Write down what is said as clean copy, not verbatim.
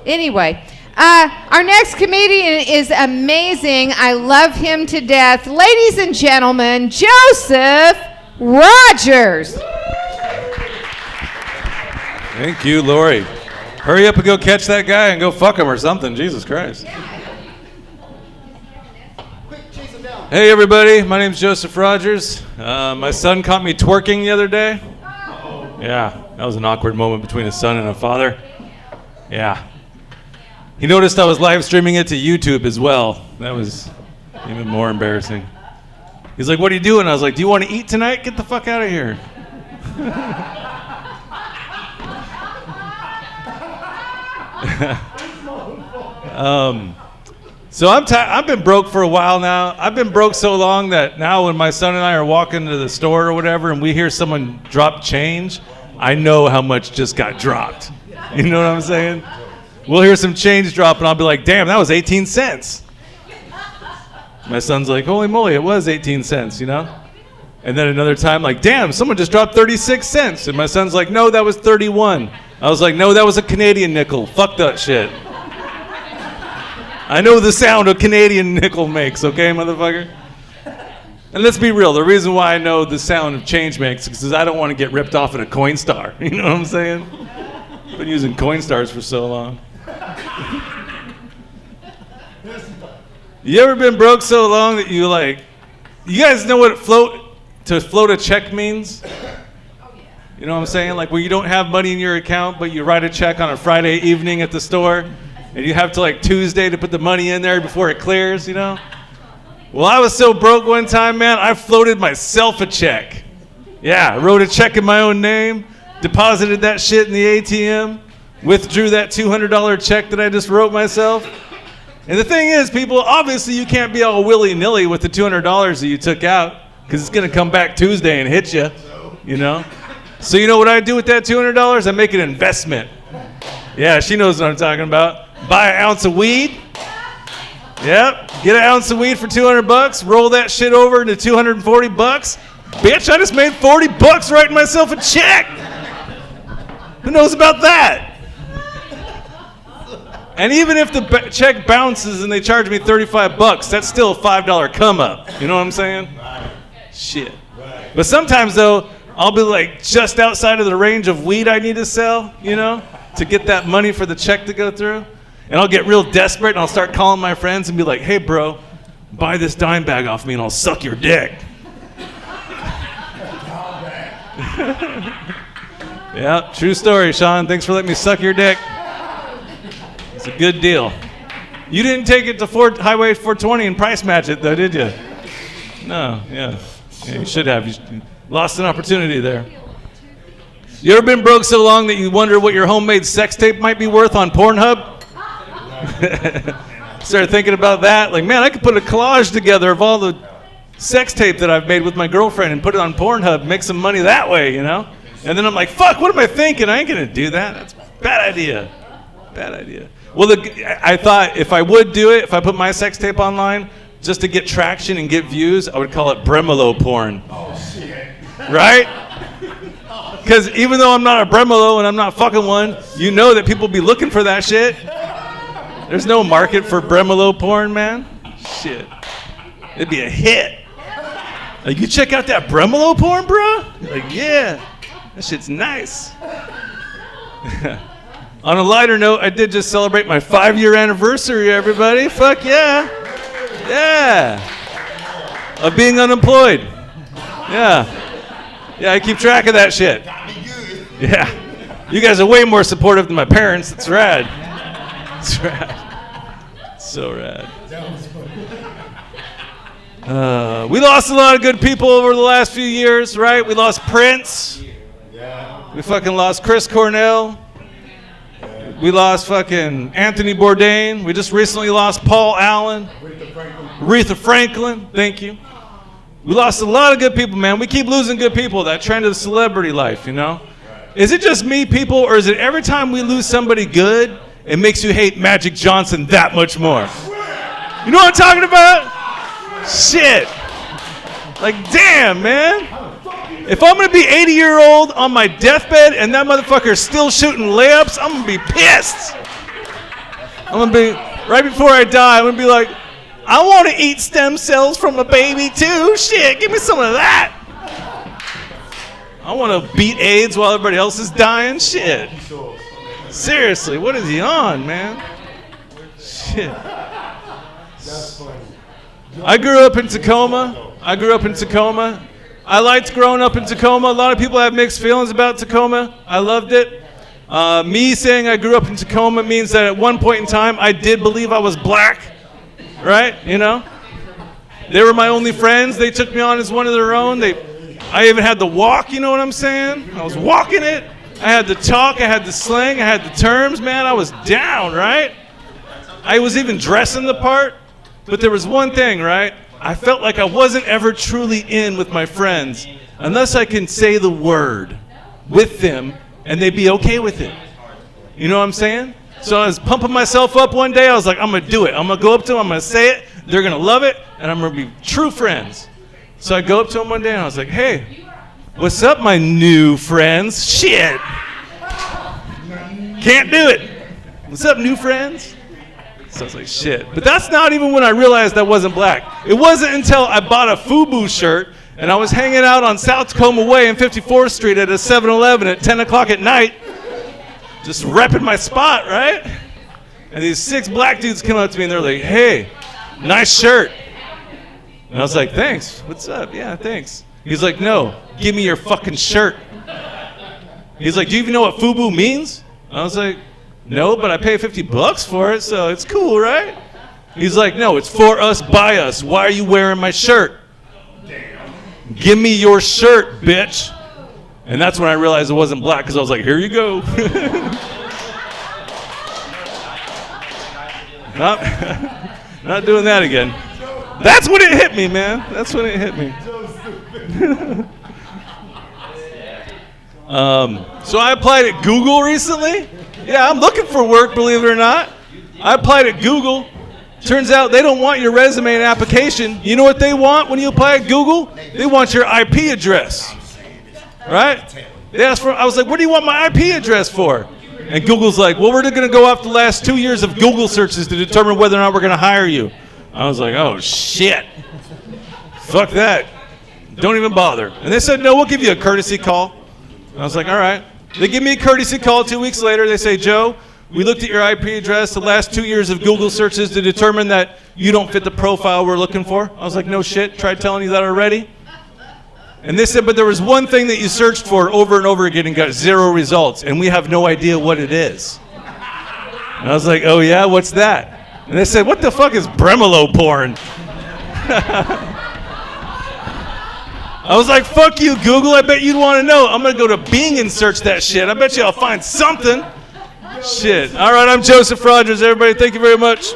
Anyway, our next comedian is amazing. I love him to death. Ladies and gentlemen, Joseph Rogers. Thank you, Lori. Hurry up and go catch that guy and go fuck him or something. Jesus Christ. Hey, everybody. My name's Joseph Rogers. My son caught me twerking the other day. Yeah, that was an awkward moment between a son and a father. Yeah. He noticed I was live streaming it to YouTube as well. That was even more embarrassing. He's like, what are you doing? I was like, do you want to eat tonight? Get the fuck out of here. So I've been broke for a while now. I've been broke so long that now when my son and I are walking to the store or whatever and we hear someone drop change, I know how much just got dropped. You know what I'm saying? We'll hear some change drop and I'll be like, damn, that was 18 cents. My son's like, holy moly, it was 18 cents, you know? And then another time, like, damn, someone just dropped 36 cents. And my son's like, no, that was 31. I was like, no, that was a Canadian nickel. Fuck that shit. I know the sound a Canadian nickel makes, okay, motherfucker? And let's be real, the reason why I know the sound of change makes is because I don't want to get ripped off at a Coinstar. You know what I'm saying? I've been using Coinstars for so long. You ever been broke so long that you guys know what to float a check means? You know what I'm saying? Like when you don't have money in your account, but you write a check on a Friday evening at the store, and you have to like Tuesday to put the money in there before it clears, you know? Well, I was so broke one time, man, I floated myself a check. Yeah, I wrote a check in my own name, deposited that shit in the ATM, withdrew that $200 check that I just wrote myself. And the thing is, people, obviously you can't be all willy-nilly with the $200 that you took out, because it's going to come back Tuesday and hit you, you know? So you know what I do with that $200? I make an investment. Yeah, she knows what I'm talking about. Buy an ounce of weed. Yep, get an ounce of weed for $200, roll that shit over into $240. Bitch, I just made $40 writing myself a check. Who knows about that? And even if the check bounces and they charge me $35, that's still a $5 come up. You know what I'm saying? Shit. But sometimes though, I'll be like just outside of the range of weed I need to sell, you know, to get that money for the check to go through. And I'll get real desperate and I'll start calling my friends and be like, hey bro, buy this dime bag off me and I'll suck your dick. Yeah, true story, Sean. Thanks for letting me suck your dick. It's a good deal. You didn't take it to Highway 420 and price match it though, did you? No, yeah you should have. You lost an opportunity there. You ever been broke so long that you wonder what your homemade sex tape might be worth on Pornhub? Started thinking about that. Like, man, I could put a collage together of all the sex tape that I've made with my girlfriend and put it on Pornhub, make some money that way, you know? And then I'm like, fuck, what am I thinking? I ain't gonna do that. That's a bad idea. Bad idea. Well, I thought if I would do it, if I put my sex tape online, just to get traction and get views, I would call it Bremolo porn. Oh, shit. Right? Because even though I'm not a Bremolo and I'm not fucking one, you know that people be looking for that shit. There's no market for Bremolo porn, man. Shit. It'd be a hit. Like, you check out that Bremolo porn, bro? Like, yeah. That shit's nice. On a lighter note, I did just celebrate my 5-year anniversary, everybody. Fuck yeah. Yeah. Of being unemployed. Yeah. Yeah, I keep track of that shit. Yeah. You guys are way more supportive than my parents. It's rad. It's rad. It's so rad. We lost a lot of good people over the last few years, right? We lost Prince. We fucking lost Chris Cornell. We lost fucking Anthony Bourdain. We just recently lost Paul Allen. Aretha Franklin. Thank you. We lost a lot of good people, man. We keep losing good people. That trend of celebrity life, you know? Is it just me, people, or is it every time we lose somebody good, it makes you hate Magic Johnson that much more? You know what I'm talking about? Shit. Like, damn, man. If I'm gonna be 80-year-old on my deathbed and that motherfucker's still shooting layups, I'm gonna be pissed. I'm gonna be, right before I die, I'm gonna be like, I want to eat stem cells from a baby too. Shit, give me some of that. I want to beat AIDS while everybody else is dying. Shit. Seriously, what is he on, man? Shit. I grew up in Tacoma. I liked growing up in Tacoma. A lot of people have mixed feelings about Tacoma. I loved it. Me saying I grew up in Tacoma means that at one point in time, I did believe I was black. Right? You know? They were my only friends. They took me on as one of their own. I even had the walk, you know what I'm saying? I was walking it. I had the talk. I had the slang. I had the terms, man. I was down, right? I was even dressing the part. But there was one thing, right? I felt like I wasn't ever truly in with my friends unless I can say the word with them and they'd be okay with it. You know what I'm saying? So I was pumping myself up one day. I was like, I'm going to do it. I'm going to go up to them. I'm going to say it. They're going to love it. And I'm going to be true friends. So I go up to them one day and I was like, hey, what's up, my new friends? Shit. Can't do it. What's up, new friends? So I was like, shit. But that's not even when I realized I wasn't black. It wasn't until I bought a FUBU shirt and I was hanging out on South Tacoma Way and 54th Street at a 7-Eleven at 10 o'clock at night, just repping my spot, right? And these 6 black dudes came up to me and they're like, hey, nice shirt. And I was like, thanks. What's up? Yeah, thanks. He's like, no, give me your fucking shirt. He's like, do you even know what FUBU means? I was like, no, but I pay $50 for it, so it's cool, right? He's like, no, it's for us, by us. Why are you wearing my shirt? Give me your shirt, bitch. And that's when I realized it wasn't black, because I was like, here you go. Not doing that again. That's when it hit me, man. That's when it hit me. So I applied at Google recently. Yeah, I'm looking for work, believe it or not. I applied at Google. Turns out they don't want your resume and application. You know what they want when you apply at Google? They want your IP address. Right? They asked for, I was like, what do you want my IP address for? And Google's like, well, we're going to go off the last 2 years of Google searches to determine whether or not we're going to hire you. I was like, oh, shit. Fuck that. Don't even bother. And they said, no, we'll give you a courtesy call. I was like, all right. They give me a courtesy call 2 weeks later. They say, Joe, we looked at your IP address the last 2 years of Google searches to determine that you don't fit the profile we're looking for. I was like, no shit. Tried telling you that already. And they said, but there was one thing that you searched for over and over again and got 0 results, and we have no idea what it is. And I was like, oh yeah, what's that? And they said, what the fuck is Bremolo porn? I was like, fuck you, Google. I bet you'd want to know. I'm going to go to Bing and search that shit. I bet you I'll find something. Shit. All right, I'm Joseph Rogers, everybody. Thank you very much.